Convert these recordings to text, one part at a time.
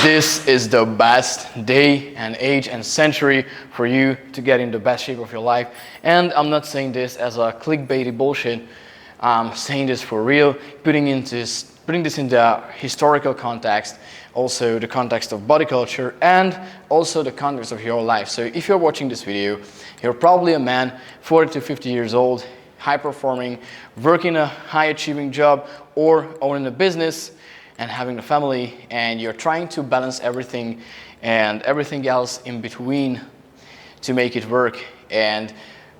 This is the best day and age and century for you to get in the best shape of your life. And I'm not saying this as a clickbaity bullshit. I'm saying this for real, putting this in the historical context, also the context of body culture, and also the context of your life. So if you're watching this video, you're probably a man, 40 to 50 years old, high performing, working a high achieving job, or owning a business and having a family, and you're trying to balance everything and everything else in between to make it work. And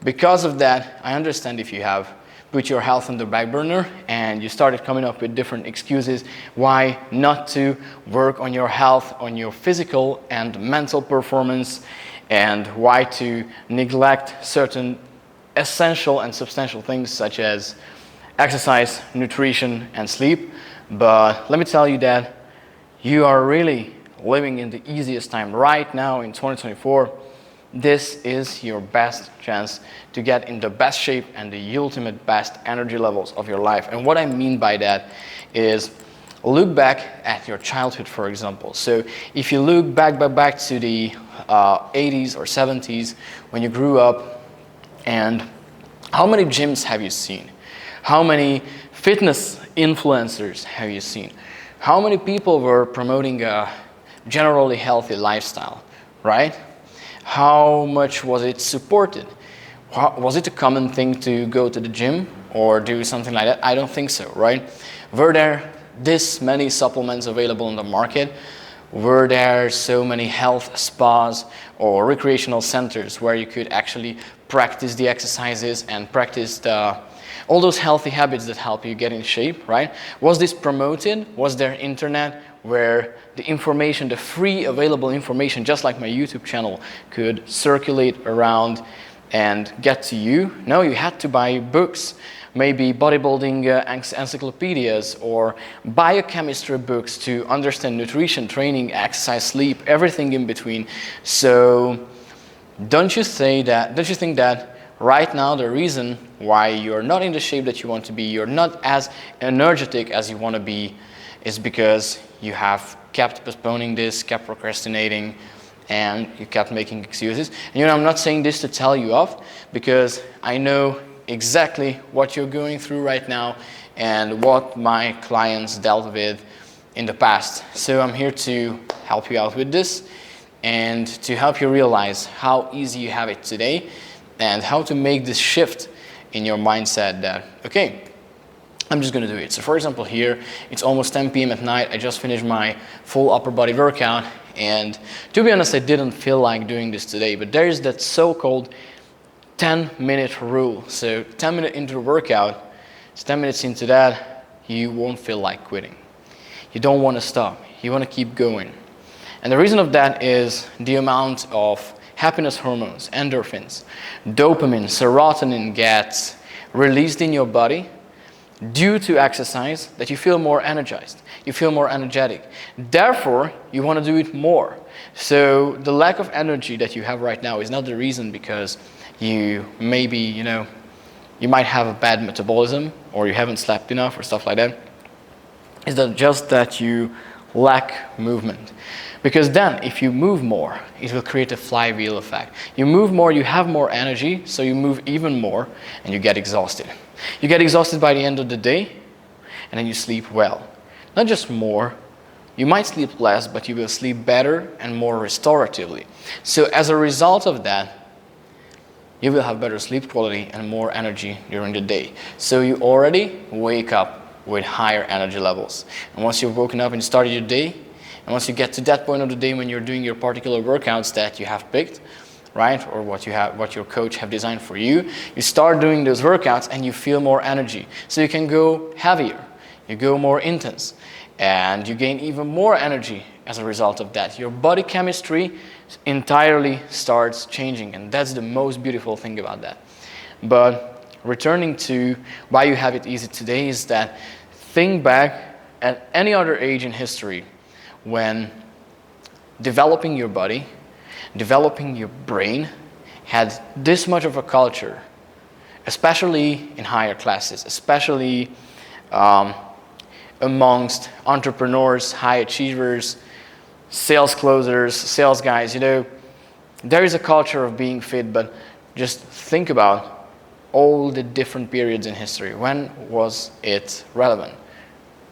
because of that, I understand if you have put your health on the back burner and you started coming up with different excuses why not to work on your health, on your physical and mental performance, and why to neglect certain essential and substantial things such as exercise, nutrition, and sleep. But let me tell you that you are really living in the easiest time right now in 2024. This is your best chance to get in the best shape and the ultimate best energy levels of your life. And what I mean by that is look back at your childhood, for example. So if you look back to the 80s or 70s when you grew up, and how many gyms have you seen? How many fitness influencers have you seen? How many people were promoting a generally healthy lifestyle, right? How much was it supported? Was it a common thing to go to the gym or do something like that? I don't think so, right? Were there this many supplements available in the market? Were there so many health spas or recreational centers where you could actually practice the exercises and practice all those healthy habits that help you get in shape, right? Was this promoted? Was there internet where the information, the free available information, just like my YouTube channel, could circulate around and get to you? No, you had to buy books, maybe bodybuilding encyclopedias or biochemistry books to understand nutrition, training, exercise, sleep, everything in between. So don't you think that right now the reason why you're not in the shape that you want to be, you're not as energetic as you want to be, is because you have kept postponing this, kept procrastinating, and you kept making excuses. And I'm not saying this to tell you off, because I know exactly what you're going through right now and what my clients dealt with in the past. So I'm here to help you out with this and to help you realize how easy you have it today and how to make this shift in your mindset that, okay, I'm just going to do it. So for example, here, it's almost 10 p.m. at night. I just finished my full upper body workout. And to be honest, I didn't feel like doing this today. But there is that so-called 10-minute rule. So 10 minutes into the workout, it's 10 minutes into that, you won't feel like quitting. You don't want to stop. You want to keep going. And the reason of that is the amount of happiness hormones, endorphins, dopamine, serotonin gets released in your body due to exercise, that you feel more energized, you feel more energetic. Therefore, you want to do it more. So the lack of energy that you have right now is not the reason because you maybe, you might have a bad metabolism or you haven't slept enough or stuff like that. It's just that you lack movement. Because then, if you move more, it will create a flywheel effect. You move more, you have more energy, so you move even more, and you get exhausted. You get exhausted by the end of the day, and then you sleep well. Not just more, you might sleep less, but you will sleep better and more restoratively. So as a result of that, you will have better sleep quality and more energy during the day. So you already wake up with higher energy levels. And once you've woken up and started your day, and once you get to that point of the day when you're doing your particular workouts that you have picked, right, or what your coach have designed for you, you start doing those workouts and you feel more energy. So you can go heavier, you go more intense, and you gain even more energy as a result of that. Your body chemistry entirely starts changing, and that's the most beautiful thing about that. But returning to why you have it easy today is that think back at any other age in history when developing your body, developing your brain had this much of a culture, especially in higher classes, especially amongst entrepreneurs, high achievers, sales closers, sales guys, there is a culture of being fit, but just think about all the different periods in history. When was it relevant?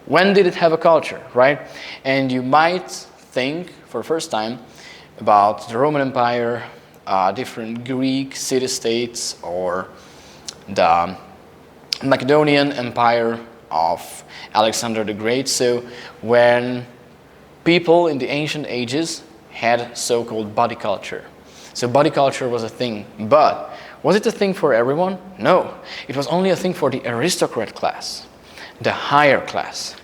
When did it have a culture, right? And you might think for the first time about the Roman Empire, different Greek city-states, or the Macedonian Empire of Alexander the Great. So when people in the ancient ages had so-called body culture. So body culture was a thing, but was it a thing for everyone? No, it was only a thing for the aristocrat class, the higher class.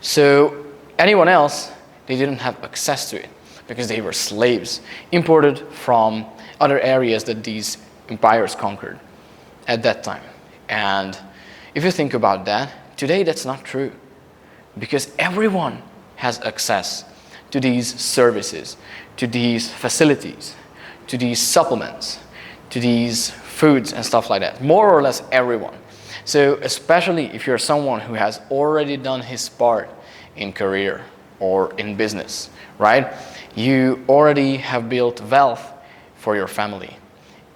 So anyone else, they didn't have access to it because they were slaves imported from other areas that these empires conquered at that time. And if you think about that, today that's not true because everyone has access to these services, to these facilities, to these supplements, to these foods and stuff like that. More or less everyone. So especially if you're someone who has already done his part in career or in business, right? You already have built wealth for your family.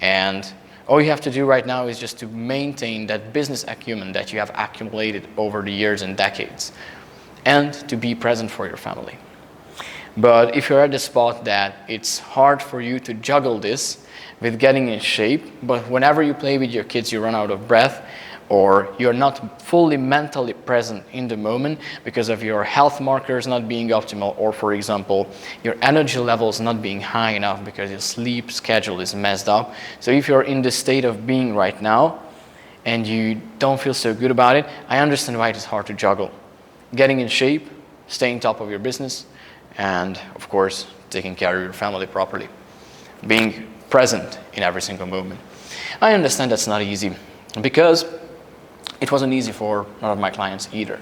And all you have to do right now is just to maintain that business acumen that you have accumulated over the years and decades and to be present for your family. But if you're at the spot that it's hard for you to juggle this with getting in shape, but whenever you play with your kids you run out of breath, or you're not fully mentally present in the moment because of your health markers not being optimal, or for example, your energy levels not being high enough because your sleep schedule is messed up. So if you're in the state of being right now and you don't feel so good about it, I understand why it is hard to juggle. Getting in shape, staying top of your business, and of course, taking care of your family properly. Being present in every single moment. I understand that's not easy because it wasn't easy for none of my clients either.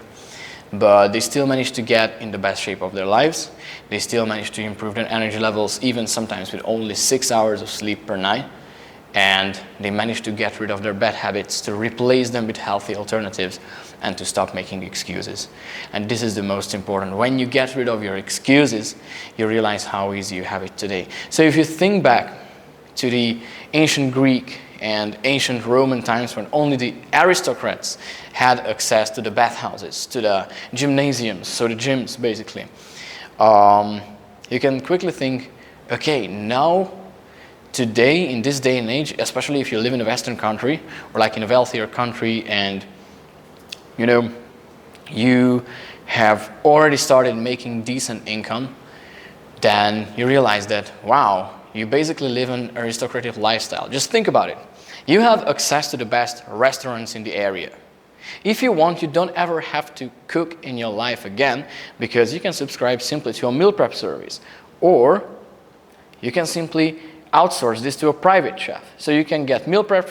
But they still managed to get in the best shape of their lives. They still managed to improve their energy levels, even sometimes with only 6 hours of sleep per night. And they managed to get rid of their bad habits, to replace them with healthy alternatives, and to stop making excuses. And this is the most important. When you get rid of your excuses, you realize how easy you have it today. So if you think back to the ancient Greek and ancient Roman times when only the aristocrats had access to the bathhouses, to the gymnasiums, so the gyms basically, you can quickly think, okay, now today, in this day and age, especially if you live in a Western country or like in a wealthier country and you have already started making decent income, then you realize that, wow, you basically live an aristocratic lifestyle. Just think about it. You have access to the best restaurants in the area. If you want, you don't ever have to cook in your life again because you can subscribe simply to a meal prep service, or you can simply outsource this to a private chef. So you can get meal prep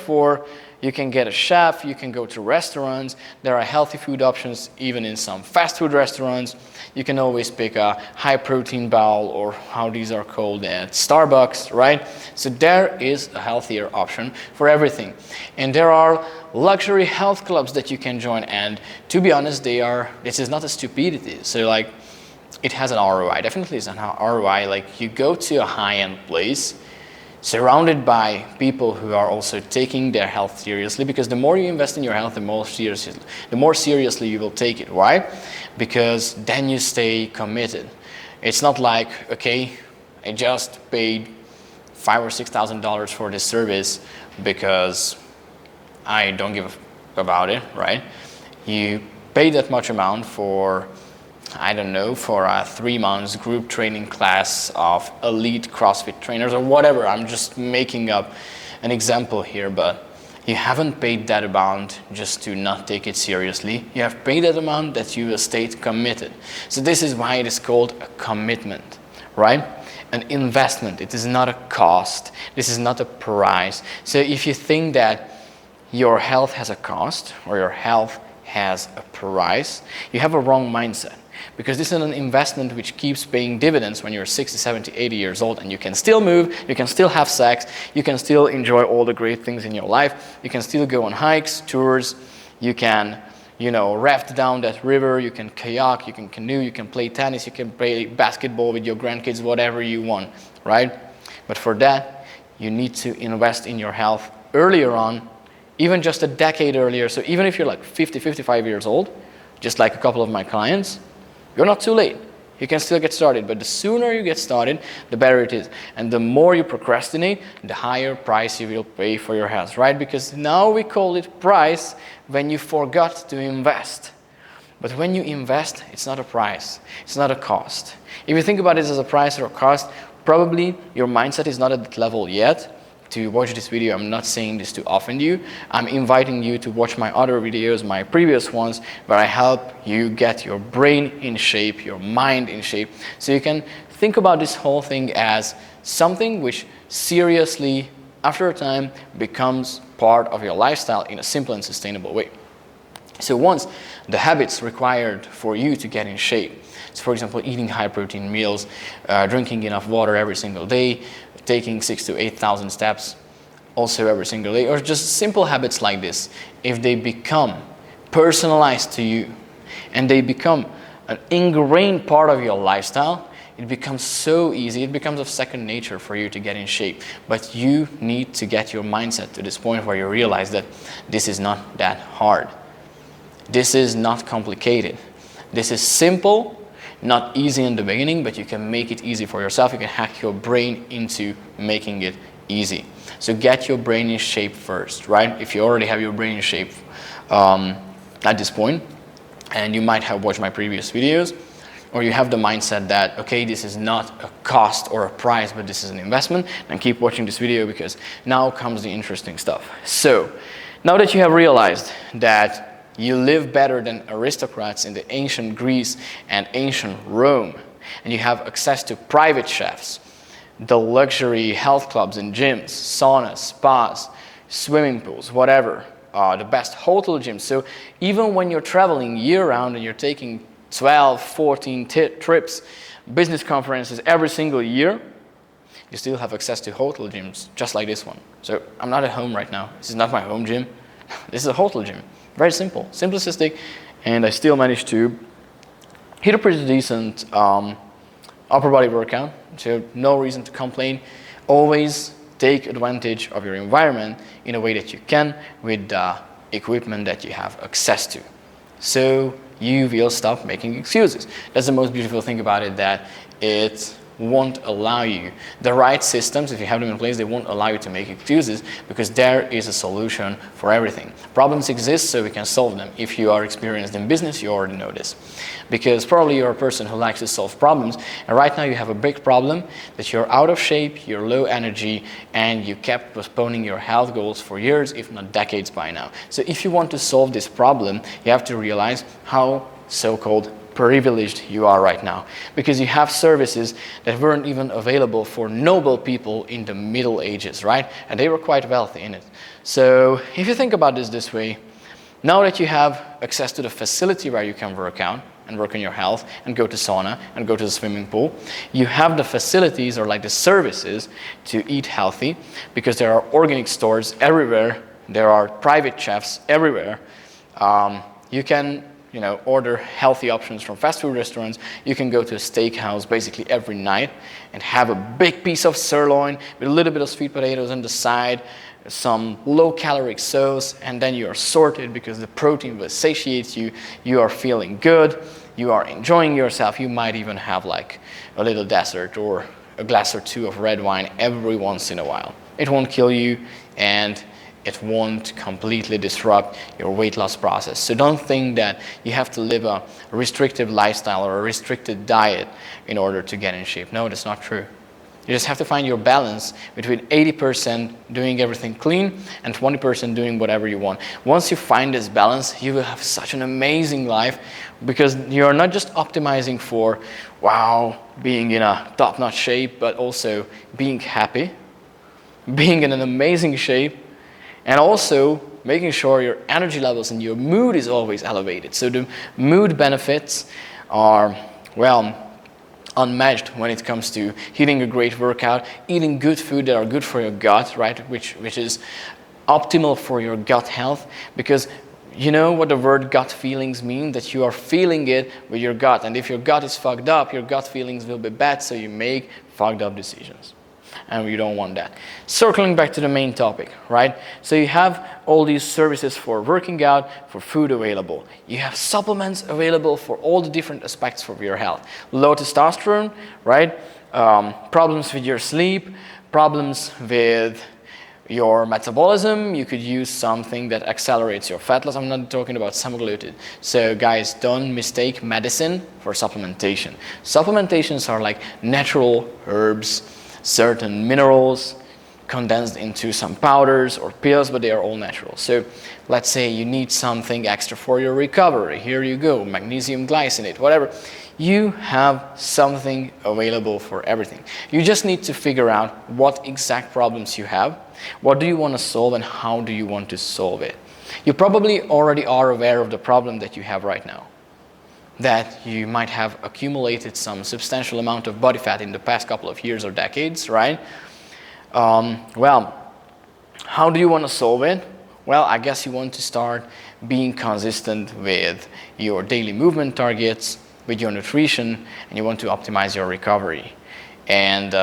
you can get a chef, you can go to restaurants. There are healthy food options even in some fast food restaurants. You can always pick a high protein bowl, or how these are called at Starbucks, right? So there is a healthier option for everything. And there are luxury health clubs that you can join, and to be honest, this is not a stupidity. So like, it has an ROI, definitely is an ROI. Like, you go to a high-end place surrounded by people who are also taking their health seriously, because the more you invest in your health, the more seriously you will take it. Why? Because then you stay committed. It's not like, okay, I just paid $5,000 or $6,000 for this service because I don't give a f about it, right? You pay that much amount for, I don't know, for a 3 months group training class of elite CrossFit trainers or whatever. I'm just making up an example here, but you haven't paid that amount just to not take it seriously. You have paid that amount that you stayed committed. So this is why it is called a commitment, right? An investment. It is not a cost. This is not a price. So if you think that your health has a cost or your health has a price, you have a wrong mindset. Because this is an investment which keeps paying dividends when you're 60, 70, 80 years old, and you can still move, you can still have sex, you can still enjoy all the great things in your life, you can still go on hikes, tours, you can raft down that river, you can kayak, you can canoe, you can play tennis, you can play basketball with your grandkids, whatever you want, right? But for that, you need to invest in your health earlier on, even just a decade earlier. So even if you're like 50, 55 years old, just like a couple of my clients, you're not too late. You can still get started, but the sooner you get started, the better it is. And the more you procrastinate, the higher price you will pay for your health, right? Because now we call it price when you forgot to invest. But when you invest, it's not a price. It's not a cost. If you think about it as a price or a cost, probably your mindset is not at that level yet to watch this video. I'm not saying this to offend you. I'm inviting you to watch my other videos, my previous ones, where I help you get your brain in shape, your mind in shape, so you can think about this whole thing as something which seriously, after a time, becomes part of your lifestyle in a simple and sustainable way. So once the habits required for you to get in shape, so for example, eating high protein meals, drinking enough water every single day, taking 6,000 to 8,000 steps also every single day, or just simple habits like this, if they become personalized to you and they become an ingrained part of your lifestyle, it becomes so easy, it becomes of second nature for you to get in shape. But you need to get your mindset to this point where you realize that this is not that hard. This is not complicated. This is simple. Not easy in the beginning, but you can make it easy for yourself. You can hack your brain into making it easy. So get your brain in shape first, right? If you already have your brain in shape at this point, and you might have watched my previous videos, or you have the mindset that, okay, this is not a cost or a price, but this is an investment, then keep watching this video because now comes the interesting stuff. So now that you have realized that you live better than aristocrats in the ancient Greece and ancient Rome, and you have access to private chefs, the luxury health clubs and gyms, saunas, spas, swimming pools, whatever, the best hotel gyms. So even when you're traveling year-round and you're taking 12, 14 trips, business conferences every single year, you still have access to hotel gyms, just like this one. So I'm not at home right now. This is not my home gym. This is a hotel gym. Very simple, simplistic, and I still managed to hit a pretty decent upper body workout, so no reason to complain. Always take advantage of your environment in a way that you can with the equipment that you have access to. So you will stop making excuses. That's the most beautiful thing about it, that it won't allow you, the right systems, if you have them in place, they won't allow you to make excuses, because there is a solution for everything. Problems exist, so we can solve them. If you are experienced in business, you already know this, because probably you're a person who likes to solve problems, and right now you have a big problem that you're out of shape, you're low energy, and you kept postponing your health goals for years, if not decades by now. So if you want to solve this problem, you have to realize how so-called privileged you are right now, because you have services that weren't even available for noble people in the Middle Ages, right? And they were quite wealthy in it. So if you think about this way, now that you have access to the facility where you can work out and work on your health and go to sauna and go to the swimming pool, you have the facilities, or like the services, to eat healthy, because there are organic stores everywhere, there are private chefs everywhere. You can order healthy options from fast food restaurants. You can go to a steakhouse basically every night and have a big piece of sirloin with a little bit of sweet potatoes on the side, some low-calorie sauce, and then you are sorted because the protein will satiate you. You are feeling good. You are enjoying yourself. You might even have like a little dessert or a glass or two of red wine every once in a while. It won't kill you, and it won't completely disrupt your weight loss process. So don't think that you have to live a restrictive lifestyle or a restricted diet in order to get in shape. No, that's not true. You just have to find your balance between 80% doing everything clean and 20% doing whatever you want. Once you find this balance, you will have such an amazing life, because you're not just optimizing for, wow, being in a top-notch shape, but also being happy, being in an amazing shape, and also making sure your energy levels and your mood is always elevated. So the mood benefits are, well, unmatched when it comes to hitting a great workout, eating good food that are good for your gut, right? Which is optimal for your gut health, because You know what the word gut feelings mean? That you are feeling it with your gut. And if your gut is fucked up, your gut feelings will be bad, so you make fucked up decisions. And we don't want that. Circling back to the main topic, right? So you have all these services for working out, for food available. You have supplements available for all the different aspects of your health. Low testosterone, right? Problems with your sleep, problems with your metabolism. You could use something that accelerates your fat loss. I'm not talking about semaglutide. So guys, don't mistake medicine for supplementation. Supplementations are like natural herbs, certain minerals condensed into some powders or pills, but they are all natural. So let's say you need something extra for your recovery. Here you go, magnesium glycinate, whatever. You have something available for everything. You just need to figure out what exact problems you have, what do you want to solve, and how do you want to solve it. You probably already are aware of the problem that you have right now, that you might have accumulated some substantial amount of body fat in the past couple of years or decades, right? Well, how do you want to solve it? Well, I guess you want to start being consistent with your daily movement targets, with your nutrition, and you want to optimize your recovery. And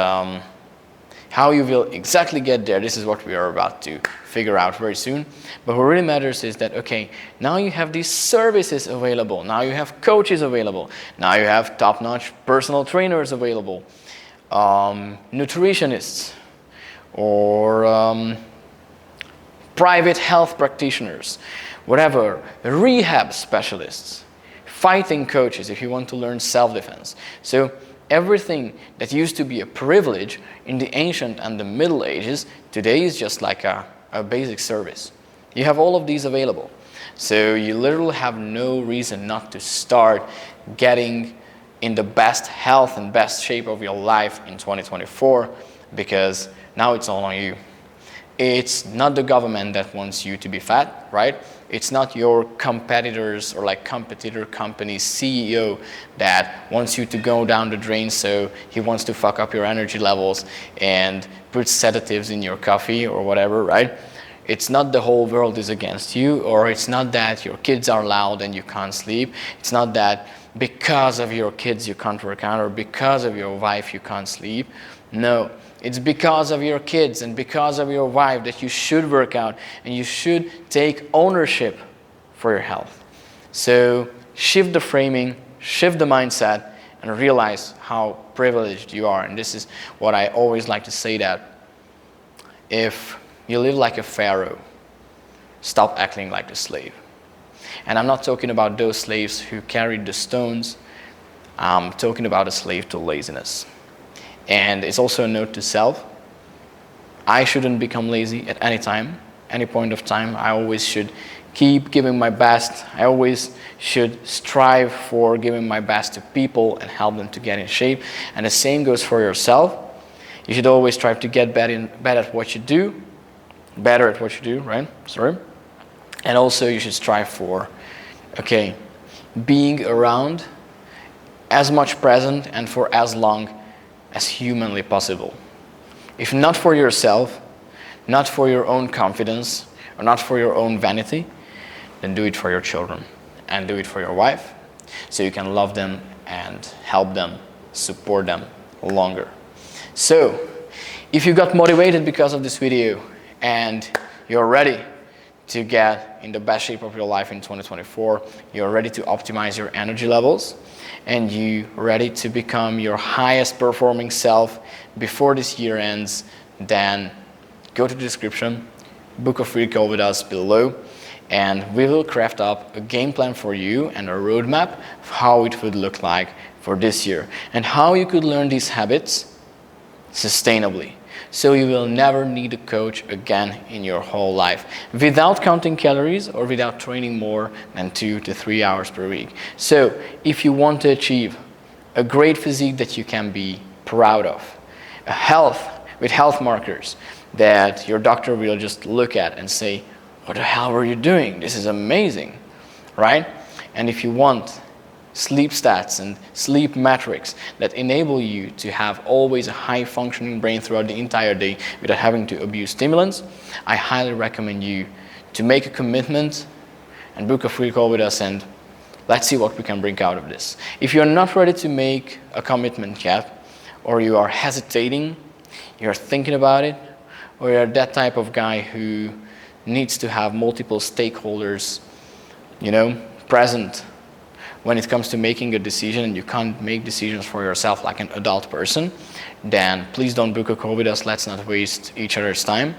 how you will exactly get there, this is what we are about to figure out very soon. But what really matters is that, okay, now you have these services available, now you have coaches available, now you have top-notch personal trainers available, nutritionists, or private health practitioners, whatever, rehab specialists, fighting coaches if you want to learn self-defense. So everything that used to be a privilege in the ancient and the Middle Ages, today is just like a basic service. You have all of these available. So you literally have no reason not to start getting in the best health and best shape of your life in 2024, because now it's all on you. It's not the government that wants you to be fat, right? It's not your competitors or like competitor company's CEO that wants you to go down the drain, so he wants to fuck up your energy levels and put sedatives in your coffee or whatever, right? It's not the whole world is against you, or it's not that your kids are loud and you can't sleep. It's not that because of your kids you can't work out, or because of your wife you can't sleep. No. It's because of your kids and because of your wife that you should work out and you should take ownership for your health. So shift the framing, shift the mindset, and realize how privileged you are. And this is what I always like to say, that if you live like a pharaoh, stop acting like a slave. And I'm not talking about those slaves who carried the stones. I'm talking about a slave to laziness. And it's also a note to self. I shouldn't become lazy at any time, any point of time. I always should keep giving my best. I always should strive for giving my best to people and help them to get in shape. And the same goes for yourself. You should always strive to get better at what you do, right? Sorry. And also you should strive for, okay, being around as much present and for as long as humanly possible. If not for yourself, not for your own confidence, or not for your own vanity, then do it for your children and do it for your wife, so you can love them and help them, support them longer. So, if you got motivated because of this video and you're ready to get in the best shape of your life in 2024, you're ready to optimize your energy levels, and you ready to become your highest performing self before this year ends, then go to the description, book a free call with us below, and we will craft up a game plan for you and a roadmap of how it would look like for this year and how you could learn these habits sustainably, so you will never need a coach again in your whole life, without counting calories or without training more than 2 to 3 hours per week. So if you want to achieve a great physique that you can be proud of, a health with health markers that your doctor will just look at and say, what the hell were you doing? This is amazing, right? And if you want sleep stats and sleep metrics that enable you to have always a high functioning brain throughout the entire day without having to abuse stimulants, I highly recommend you to make a commitment and book a free call with us, and let's see what we can bring out of this. If you're not ready to make a commitment yet, or you are hesitating, you're thinking about it, or you're that type of guy who needs to have multiple stakeholders, present when it comes to making a decision, and you can't make decisions for yourself like an adult person, then please don't book a call with us. Let's not waste each other's time.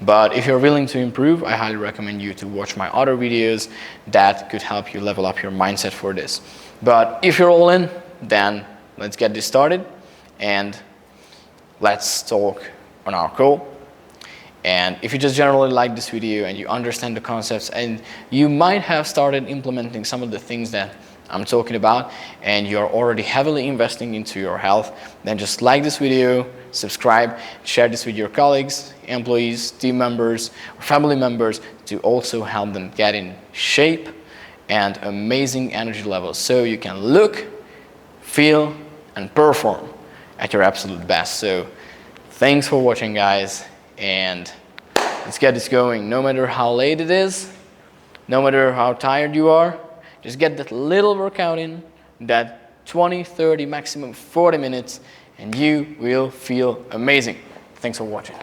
But if you're willing to improve, I highly recommend you to watch my other videos that could help you level up your mindset for this. But if you're all in, then let's get this started and let's talk on our call. And if you just generally like this video and you understand the concepts and you might have started implementing some of the things that I'm talking about and you're already heavily investing into your health, then just like this video, subscribe, share this with your colleagues, employees, team members, or family members to also help them get in shape and amazing energy levels so you can look, feel, and perform at your absolute best. So thanks for watching, guys, and let's get this going. No matter how late it is, no matter how tired you are, just get that little workout in, that 20, 30, maximum 40 minutes, and you will feel amazing. Thanks for watching.